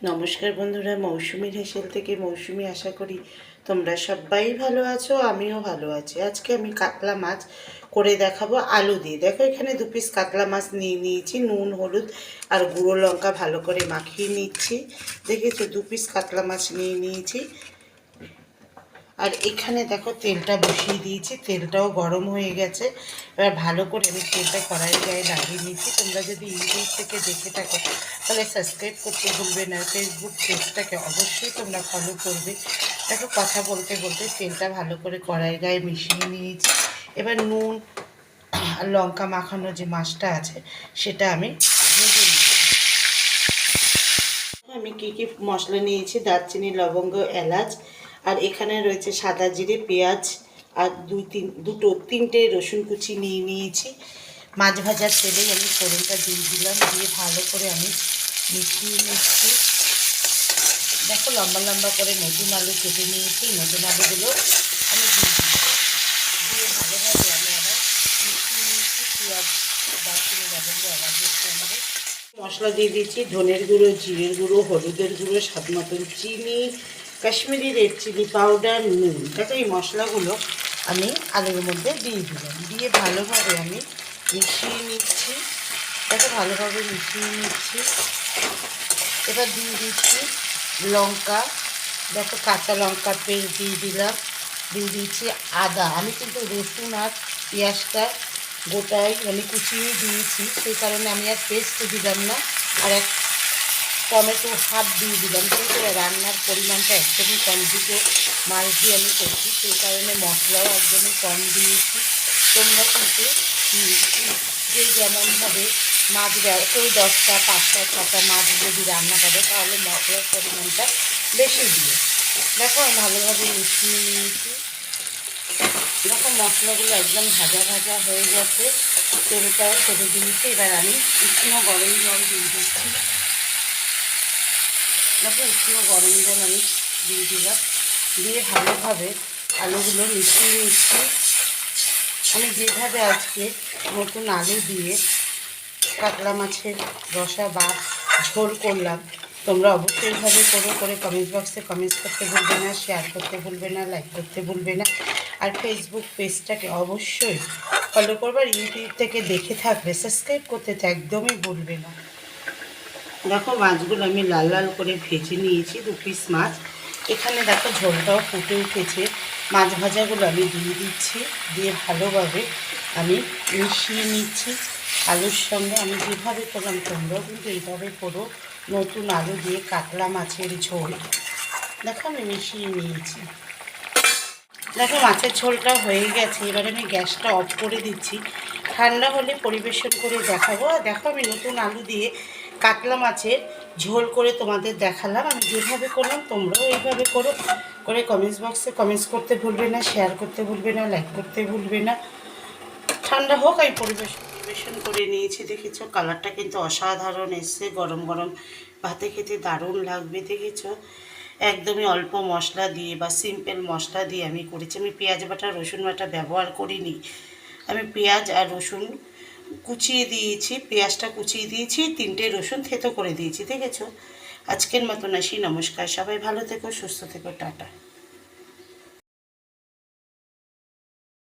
নমস্কার বন্ধুরা, মৌসুমীর হেসেল থেকে মৌসুমী। আশা করি তোমরা সবাই ভালো আছো, আমিও ভালো আছি। আজকে আমি কাতলা মাছ করে দেখাবো আলু দিয়ে। দেখো, এখানে 2 পিস কাতলা মাছ নিয়ে নিয়েছি। নুন, হলুদ আর গুঁড়ো লঙ্কা ভালো করে মাখিয়ে নিচ্ছি। দেখেছো, 2 পিস কাতলা মাছ নিয়ে নিয়েছি। আর এখানে দেখো তেলটা বসিয়ে দিয়েছি, তেলটাও গরম হয়ে গেছে। এবার ভালো করে আমি তেলটা কড়াইয়ের গায়ে লাগিয়ে নিয়েছি। তোমরা যদি ইউটিউব থেকে দেখে থাকো তাহলে সাবস্ক্রাইব করতে ভুলবে না। ফেসবুক পেজটাকে অবশ্যই তোমরা ফলো করবে। দেখো, কথা বলতে বলতে তেলটা ভালো করে কড়াইয়ের গায়ে মিশিয়ে নিয়েছি। এবার নুন আর লঙ্কা মাখানো যে মাছটা আছে সেটা আমি ভেজে নিচ্ছি। আমি কী কী মশলা নিয়েছি: দারচিনি, লবঙ্গ, এলাচ, আর এখানে রয়েছে সাদা জিরে, পেঁয়াজ, আর তিনটে রসুন কুচি নিয়ে নিয়েছি। মাছ ভাজার তেলেই আমি ফোড়নটা দিয়ে দিলাম, দিয়ে ভালো করে আমি মিশিয়ে নিচ্ছি। দেখো, লম্বা লম্বা করে নতুন আলু কেটে নিয়েছি। নতুন আলুগুলো আমি দিয়ে ভালোভাবে আমি আবার মিশিয়ে নিচ্ছি। পেঁয়াজ, দারচিনি, লবঙ্গ, এলাচের সঙ্গে মশলা দিয়ে দিচ্ছি: ধনের গুঁড়ো, জিরের গুঁড়ো, হলুদের গুঁড়ো, স্বাদ মতন চিনি, কাশ্মীরি রেড চিলি পাউডার, নুন। দেখো, এই মশলাগুলো আমি আলুর মধ্যে দিয়ে দিলাম, দিয়ে ভালোভাবে আমি মিশিয়ে নিচ্ছি। দেখো, ভালোভাবে মিশিয়ে নিচ্ছি। এবার দিয়ে দিচ্ছি লঙ্কা। দেখো, কাঁচা লঙ্কা পেস্ট দিয়ে দিলাম, দিয়ে দিচ্ছি আদা। আমি কিন্তু রসুন আর পেঁয়াজটা গোটাই মানে কুচিয়ে দিয়েছি, সেই কারণে আমি আর পেস্ট দিলাম না। আর এক টমেটো হাফ দিয়ে দিলাম, কিন্তু রান্নার পরিমাণটা একদমই কম, দুটো মাছ দিয়ে আমি করছি, সেই কারণে মশলাও একদমই কম দিয়েছি। তোমরা কিন্তু যে যেমনভাবে মাছ কেউ 10টা, 5টা, 6টা মাছ যদি রান্না করে তাহলে মশলার পরিমাণটা বেশি দিয়ে। দেখো, আমি ভালোভাবে মিশিয়ে নিয়েছি। দেখো, মশলাগুলো একদম ভাজা ভাজা হয়ে গেছে, তেলটাও ছেড়ে দিয়েছি। এবার আমি উষ্ণ গরম জল দিয়ে দিচ্ছি। দেখো, উষ্ণ গরম জল আমি দিয়ে দিলাম, দিয়ে ভালোভাবে আলুগুলো মিশিয়ে নিচ্ছি। আমি যেভাবে আজকে নতুন আলু দিয়ে কাতলা মাছের রসা বা ঝোল করলাম, তোমরা অবশ্যই এইভাবে করে কমেন্ট বক্সে কমেন্টস করতে ভুলবে না, শেয়ার করতে ভুলবে না, লাইক করতে ভুলবে না। আর ফেসবুক পেজটাকে অবশ্যই ফলো করবে। আর ইউটিউব থেকে দেখে থাকবে সাবস্ক্রাইব করতে তো একদমই ভুলবে না। দেখো, মাছগুলো আমি লাল লাল করে ভেজে নিয়েছি, 2 পিস মাছ। এখানে দেখো ঝোলটাও ফুটে উঠেছে। মাছ ভাজাগুলো আমি দিয়ে দিচ্ছি, দিয়ে ভালোভাবে আমি মিশিয়ে নিচ্ছি আলুর সঙ্গে। আমি যেভাবে করলাম তোমরাও কিন্তু এইভাবে করো। নতুন আলু দিয়ে কাতলা মাছের ঝোল দেখো আমি মিশিয়ে নিয়েছি। দেখো, মাছের ঝোলটা হয়ে গেছে। এবার আমি গ্যাসটা অফ করে দিচ্ছি, ঠান্ডা হলে পরিবেশন করে দেখাবো। দেখো, আমি নতুন আলু দিয়ে কাতলা মাছের ঝোল করে তোমাদের দেখালাম। আমি যেভাবে করলাম তোমরাও এইভাবে করো। কমেন্টস বক্সে কমেন্টস করতে ভুলবে না, শেয়ার করতে ভুলবে না, লাইক করতে ভুলবে না। ঠান্ডা হোক, আমি পরিবেশন করে নিয়েছি। দেখেছো, কালারটা কিন্তু অসাধারণ এসছে। গরম গরম ভাতে খেতে দারুণ লাগবে। দেখেছো, একদমই অল্প মশলা দিয়ে বা সিম্পল মশলা দিয়ে আমি করেছি। আমি পেঁয়াজ বাটা, রসুন বাটা ব্যবহার করিনি। আমি পেঁয়াজ আর রসুন কুচিয়ে দিয়েছি, পেঁয়াজটা কুচিয়ে দিয়েছি, 3টে রসুন থেতো করে দিয়েছি। দেখেছো, আজকের মতন আসি। নমস্কার, সবাই ভালো থেকো, সুস্থ থেকো, টাটা।